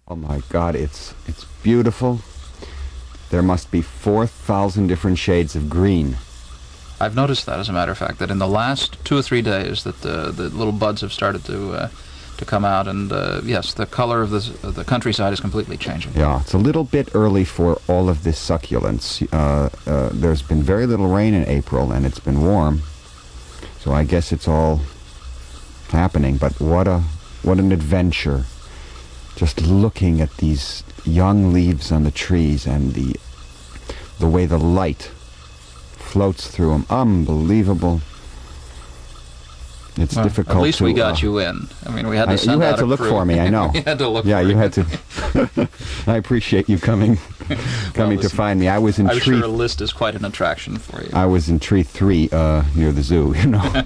Oh my God, it's beautiful. There must be 4,000 different shades of green. I've noticed that, as a matter of fact, that in the last 2 or 3 days that the little buds have started to come out, and yes, the color of the countryside is completely changing. Yeah, it's a little bit early for all of this succulence. There's been very little rain in April, and it's been warm, so I guess it's all happening. But what an adventure! Just looking at these young leaves on the trees and the way the light floats through them. Unbelievable. It's difficult. At least to, we got you in. I mean, we had to send you had out to a look crew. for me, I know. We had to look yeah, for you had to. I appreciate you coming to find me. I was in I'm tree... sure Liszt is quite an attraction for you. I was in tree 3 near the zoo, you know.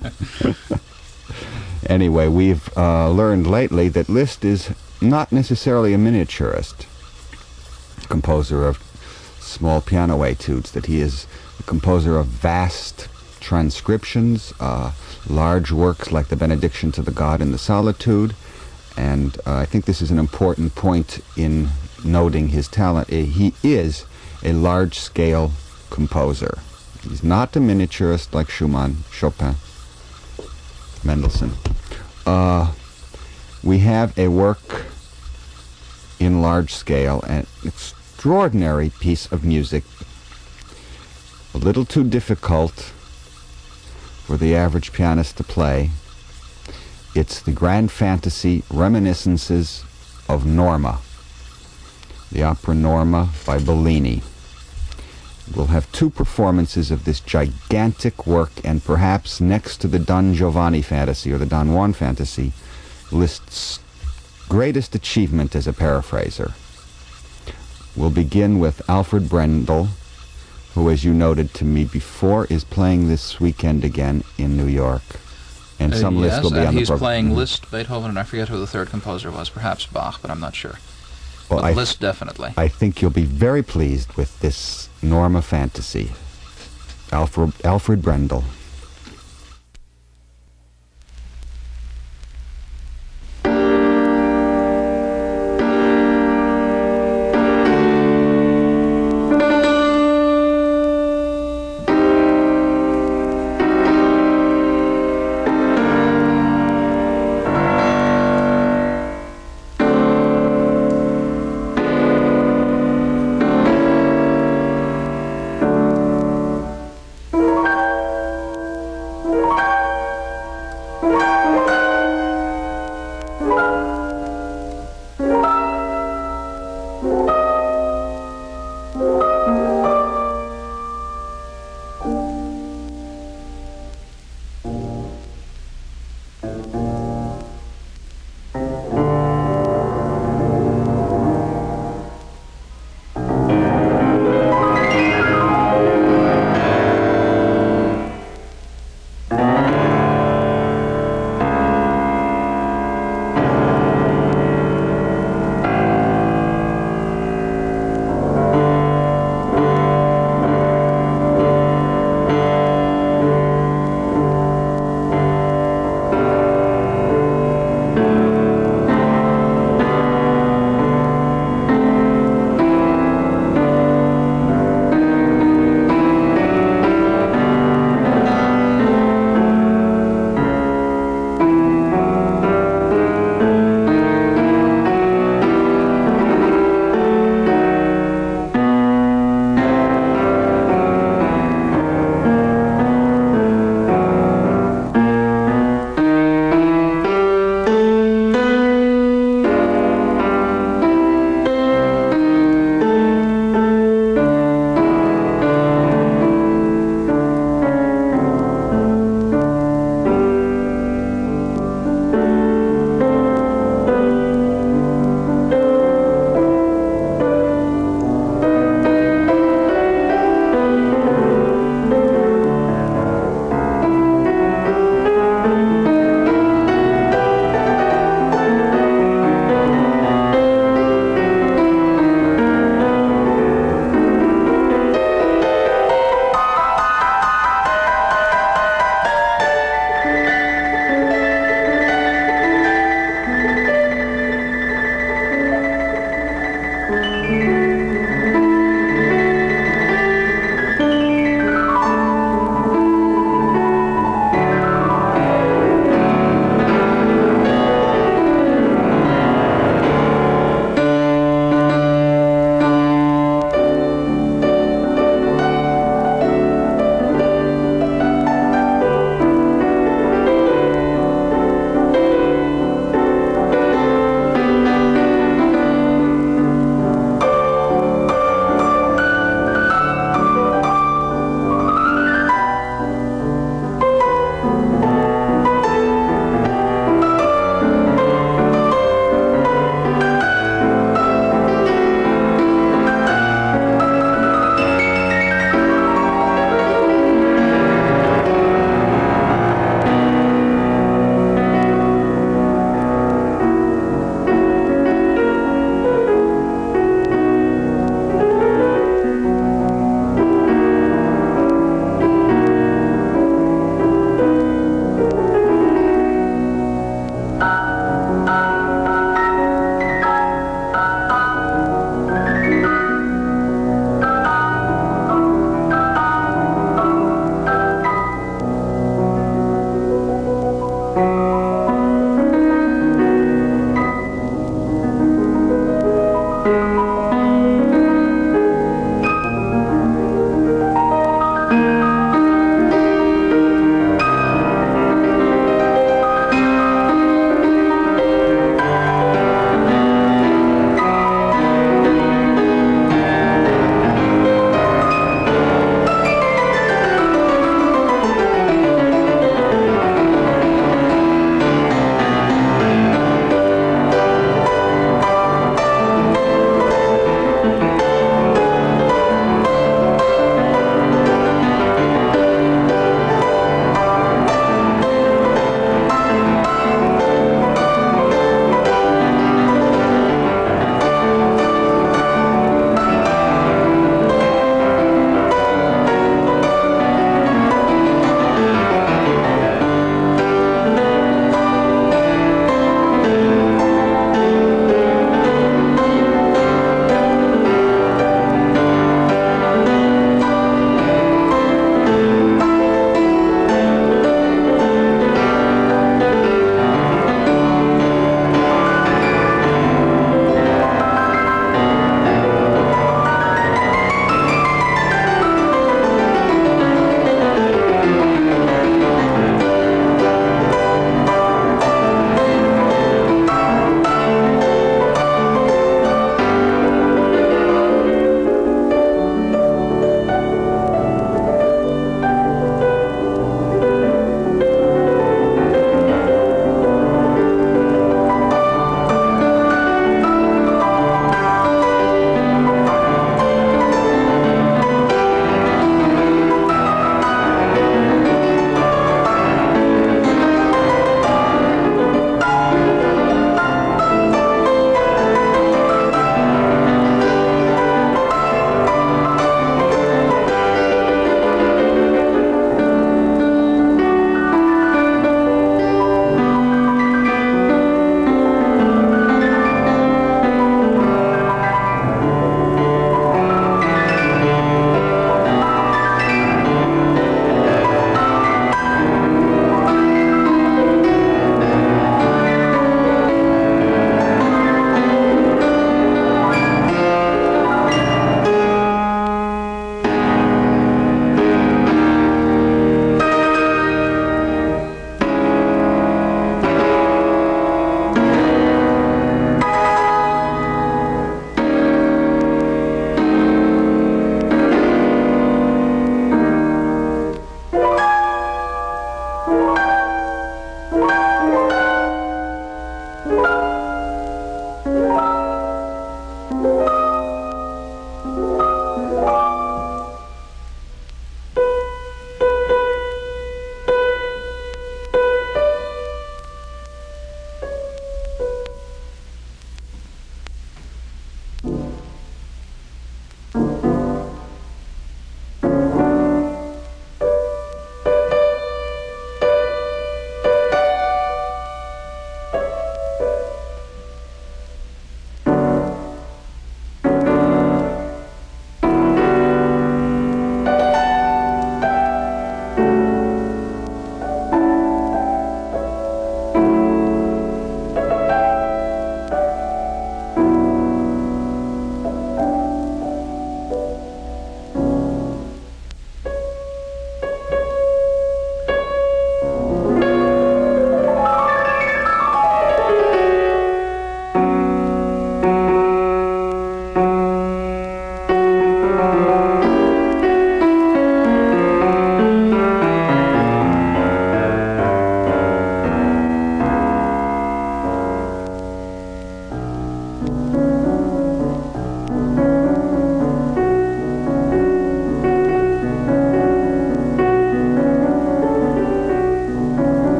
Anyway, we've learned lately that Liszt is not necessarily a miniaturist, composer of small piano etudes, that he is a composer of vast transcriptions, large works like the Benediction to the God in the Solitude, and I think this is an important point in noting his talent. He is a large-scale composer. He's not a miniaturist like Schumann, Chopin, Mendelssohn. We have a work in large scale, an extraordinary piece of music, a little too difficult for the average pianist to play. It's the grand fantasy Reminiscences of Norma, the opera Norma by Bellini. We'll have 2 performances of this gigantic work, and perhaps next to the Don Giovanni fantasy or the Don Juan fantasy, Liszt's greatest achievement as a paraphraser. We'll begin with Alfred Brendel, who, as you noted to me before, is playing this weekend again in New York. And some Liszt will be on the program. He's playing Liszt, Beethoven, and I forget who the third composer was, perhaps Bach, but I'm not sure. Well, but Liszt, definitely. I think you'll be very pleased with this Norma fantasy. Alfred Brendel.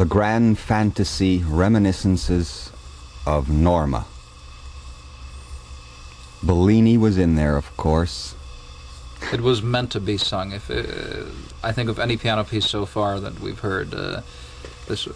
the grand fantasy Reminiscences of Norma. Bellini was in there, of course. It was meant to be sung. If I think of any piano piece so far that we've heard, this,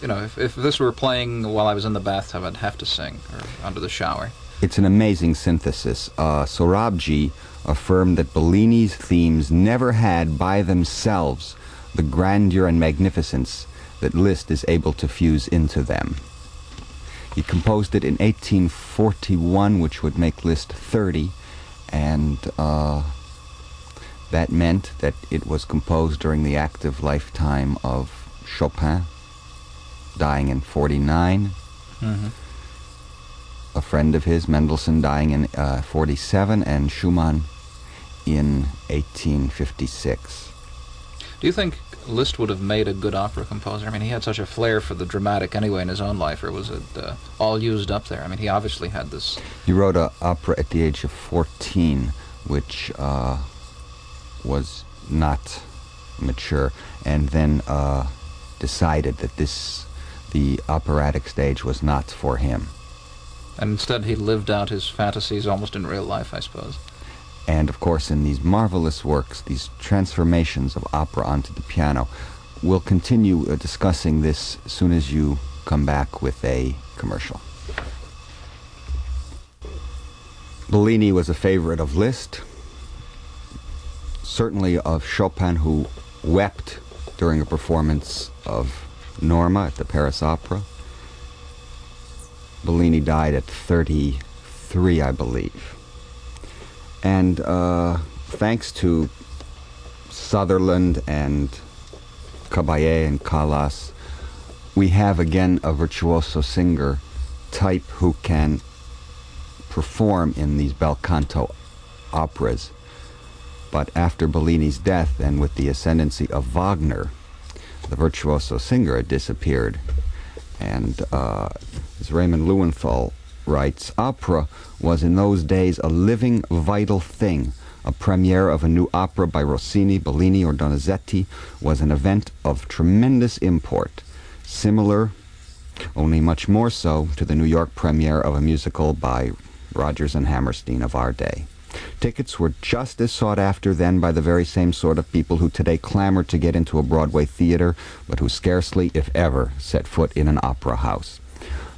if this were playing while I was in the bathtub, I'd have to sing, or under the shower. It's an amazing synthesis. Sorabji affirmed that Bellini's themes never had by themselves the grandeur and magnificence that Liszt is able to fuse into them. He composed it in 1841, which would make Liszt 30, and that meant that it was composed during the active lifetime of Chopin, dying in 49. Mm-hmm. A friend of his, Mendelssohn, dying in 47, and Schumann in 1856. Do you think Liszt would have made a good opera composer? I mean, he had such a flair for the dramatic anyway in his own life, or was it all used up there? I mean, he obviously had this... He wrote an opera at the age of 14, which was not mature, and then decided that the operatic stage was not for him. And instead he lived out his fantasies almost in real life, I suppose. And, of course, in these marvelous works, these transformations of opera onto the piano, we'll continue discussing this as soon as you come back with a commercial. Bellini was a favorite of Liszt, certainly of Chopin, who wept during a performance of Norma at the Paris Opera. Bellini died at 33, I believe. And thanks to Sutherland and Caballé and Callas, we have again a virtuoso singer type who can perform in these bel canto operas. But after Bellini's death and with the ascendancy of Wagner, the virtuoso singer had disappeared. And as Raymond Lewenthal writes, opera was in those days a living, vital thing. A premiere of a new opera by Rossini, Bellini, or Donizetti was an event of tremendous import, similar, only much more so, to the New York premiere of a musical by Rodgers and Hammerstein of our day. Tickets were just as sought after then by the very same sort of people who today clamor to get into a Broadway theater, but who scarcely, if ever, set foot in an opera house.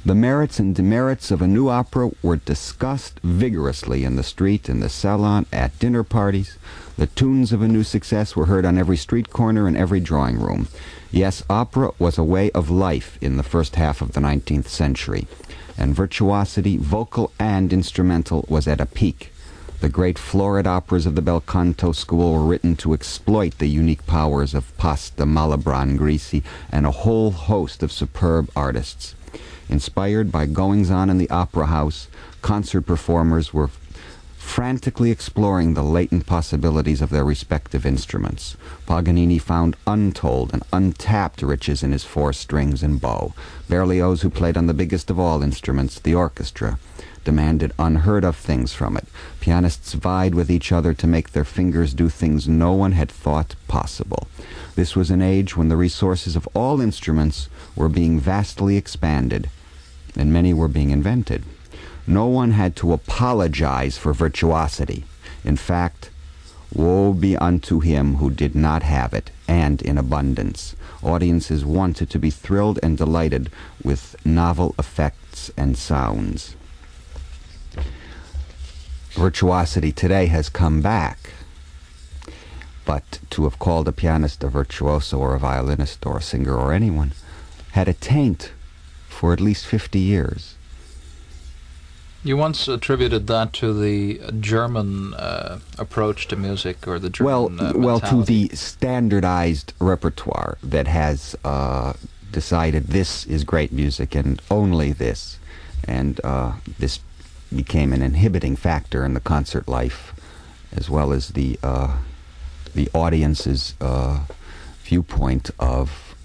The merits and demerits of a new opera were discussed vigorously in the street, in the salon, at dinner parties. The tunes of a new success were heard on every street corner and every drawing room. Yes, opera was a way of life in the first half of the 19th century, and virtuosity, vocal and instrumental, was at a peak. The great florid operas of the bel canto school were written to exploit the unique powers of Pasta, Malibran, Grisi, and a whole host of superb artists. Inspired by goings-on in the opera house, concert performers were frantically exploring the latent possibilities of their respective instruments. Paganini found untold and untapped riches in his four strings and bow. Berlioz, who played on the biggest of all instruments, the orchestra, demanded unheard-of things from it. Pianists vied with each other to make their fingers do things no one had thought possible. This was an age when the resources of all instruments were being vastly expanded, and many were being invented. No one had to apologize for virtuosity. In fact, woe be unto him who did not have it, and in abundance. Audiences wanted to be thrilled and delighted with novel effects and sounds. Virtuosity today has come back, but to have called a pianist a virtuoso or a violinist or a singer or anyone had a taint for at least 50 years. You once attributed that to the German approach to music, or the German well, to mentality. the standardized repertoire that has decided this is great music and only this, and this became an inhibiting factor in the concert life, as well as the audience's viewpoint of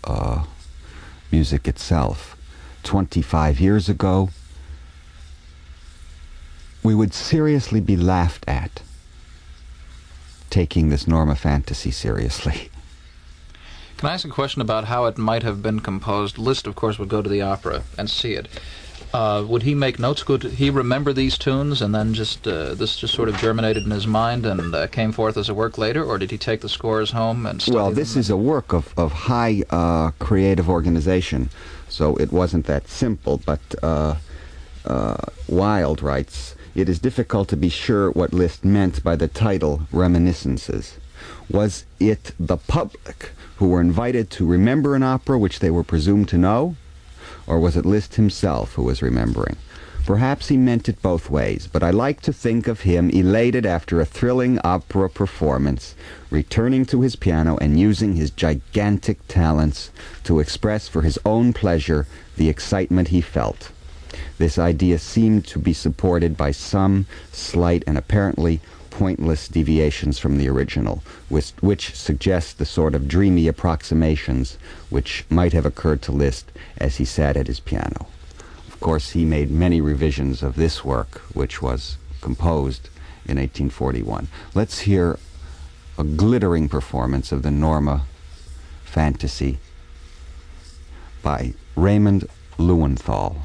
music itself. 25 years ago, we would seriously be laughed at taking this Norma fantasy seriously. Can I ask a question about how it might have been composed? Liszt, of course, would go to the opera and see it. Would he make notes? Could he remember these tunes and then just this just sort of germinated in his mind and came forth as a work later, or did he take the scores home and study Well, them? this is a work of high creative organization, so it wasn't that simple, but Wilde writes, "It is difficult to be sure what Liszt meant by the title Réminiscences. Was it the public who were invited to remember an opera which they were presumed to know? Or was it Liszt himself who was remembering? Perhaps he meant it both ways, but I like to think of him elated after a thrilling opera performance, returning to his piano and using his gigantic talents to express for his own pleasure the excitement he felt. This idea seemed to be supported by some slight and apparently pointless deviations from the original, which suggest the sort of dreamy approximations which might have occurred to Liszt as he sat at his piano." Of course, he made many revisions of this work, which was composed in 1841. Let's hear a glittering performance of the Norma Fantasy by Raymond Lewenthal.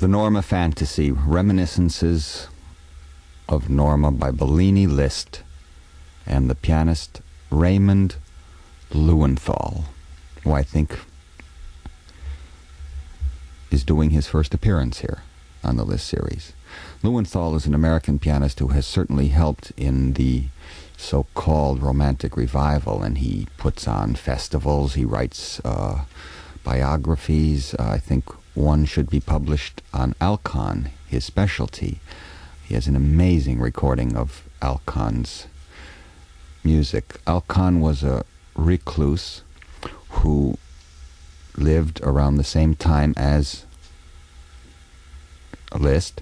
The Norma Fantasy, Reminiscences of Norma by Bellini, Liszt, and the pianist Raymond Lewenthal, who I think is doing his first appearance here on the Liszt series. Lewenthal is an American pianist who has certainly helped in the so-called romantic revival, and he puts on festivals, he writes biographies. I think one should be published on Alcon, his specialty. He has an amazing recording of Alcon's music. Alcon was a recluse who lived around the same time as Liszt,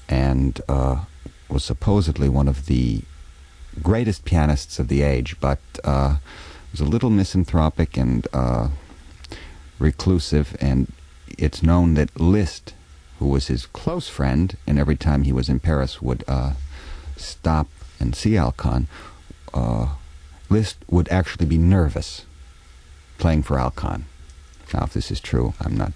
and was supposedly one of the greatest pianists of the age, but was a little misanthropic and reclusive, and it's known that Liszt, who was his close friend, and every time he was in Paris would stop and see Alcon, Liszt would actually be nervous playing for Alcon. Now, if this is true, I'm not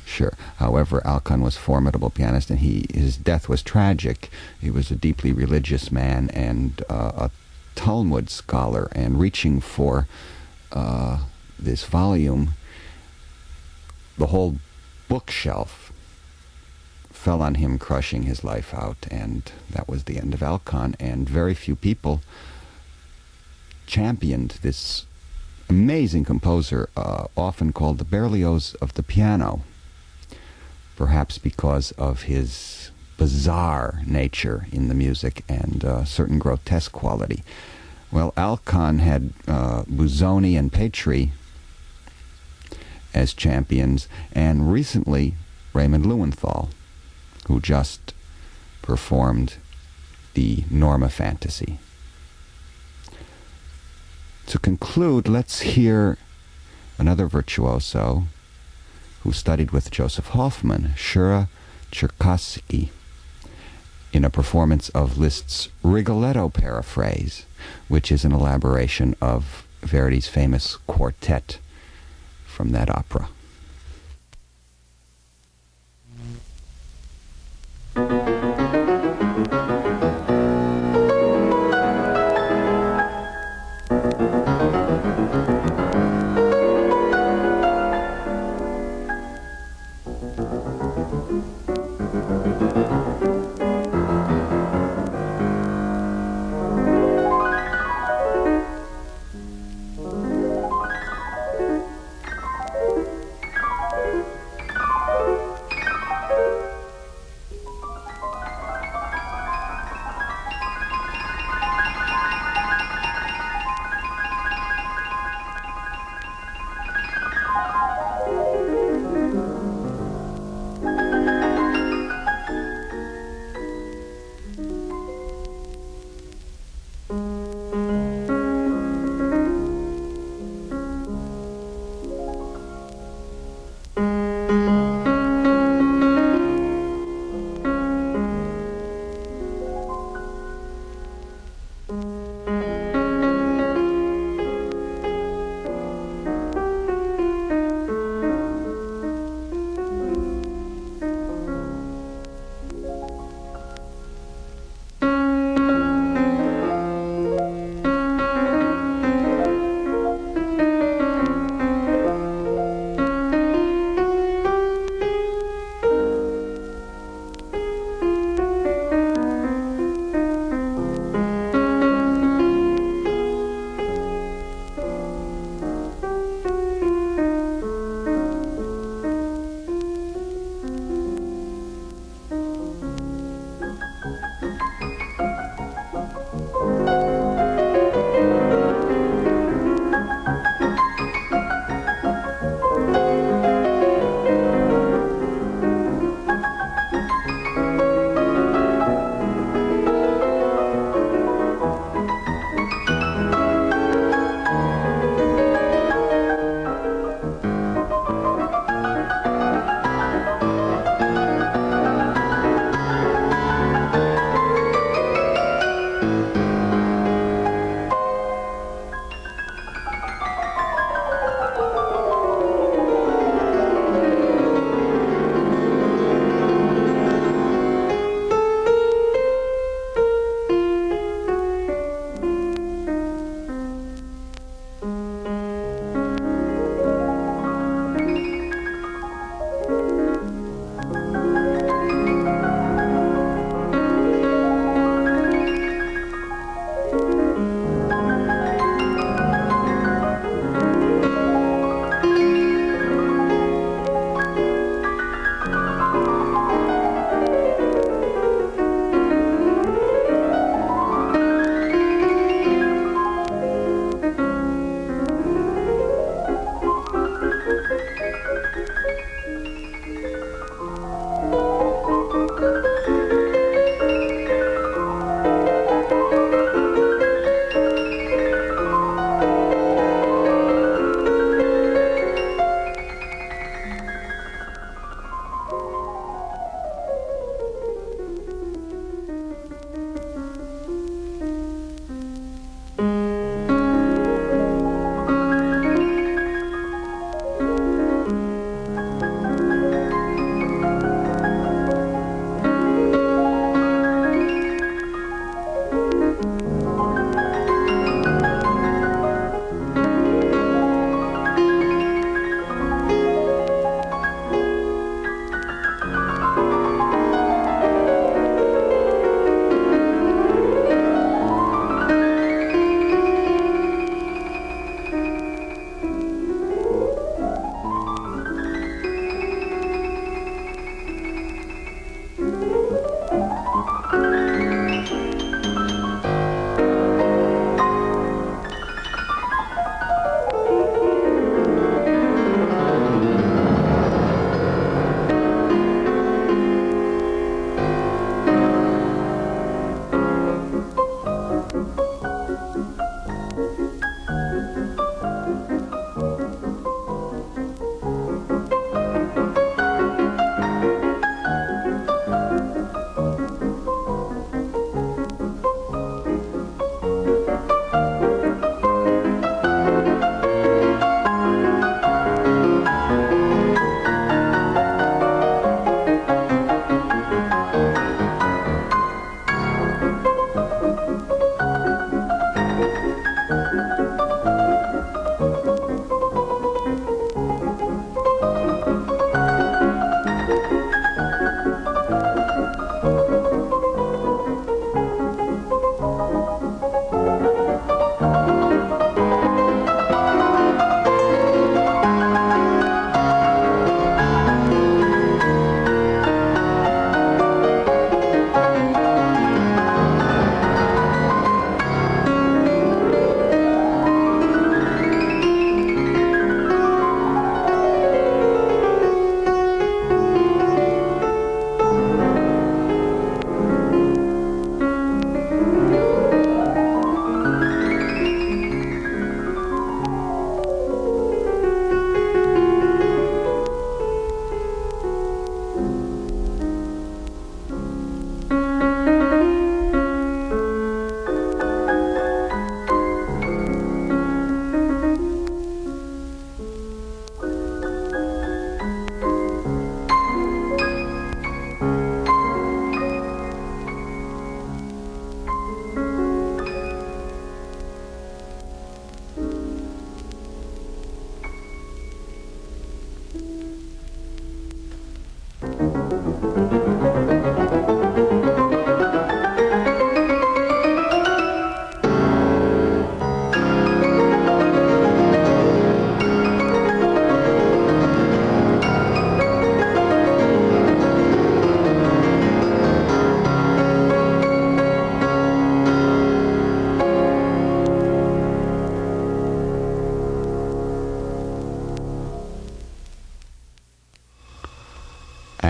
sure. However, Alcon was a formidable pianist, and his death was tragic. He was a deeply religious man and a Talmud scholar, and reaching for this volume, the whole bookshelf fell on him, crushing his life out, and that was the end of Alcon. And very few people championed this amazing composer, often called the Berlioz of the piano, perhaps because of his bizarre nature in the music and certain grotesque quality. Well, Alcon had Busoni and Petri as champions, and recently Raymond Lewenthal, who just performed the Norma Fantasy. To conclude, let's hear another virtuoso who studied with Joseph Hoffman, Shura Cherkassky, in a performance of Liszt's Rigoletto Paraphrase, which is an elaboration of Verdi's famous quartet from that opera.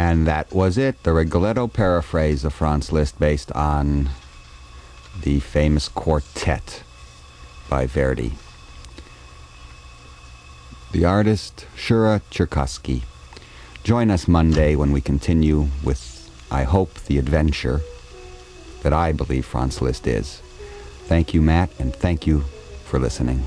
And that was it, the Rigoletto Paraphrase of Franz Liszt, based on the famous quartet by Verdi. The artist, Shura Cherkassky. Join us Monday when we continue with, I hope, the adventure that I believe Franz Liszt is. Thank you, Matt, and thank you for listening.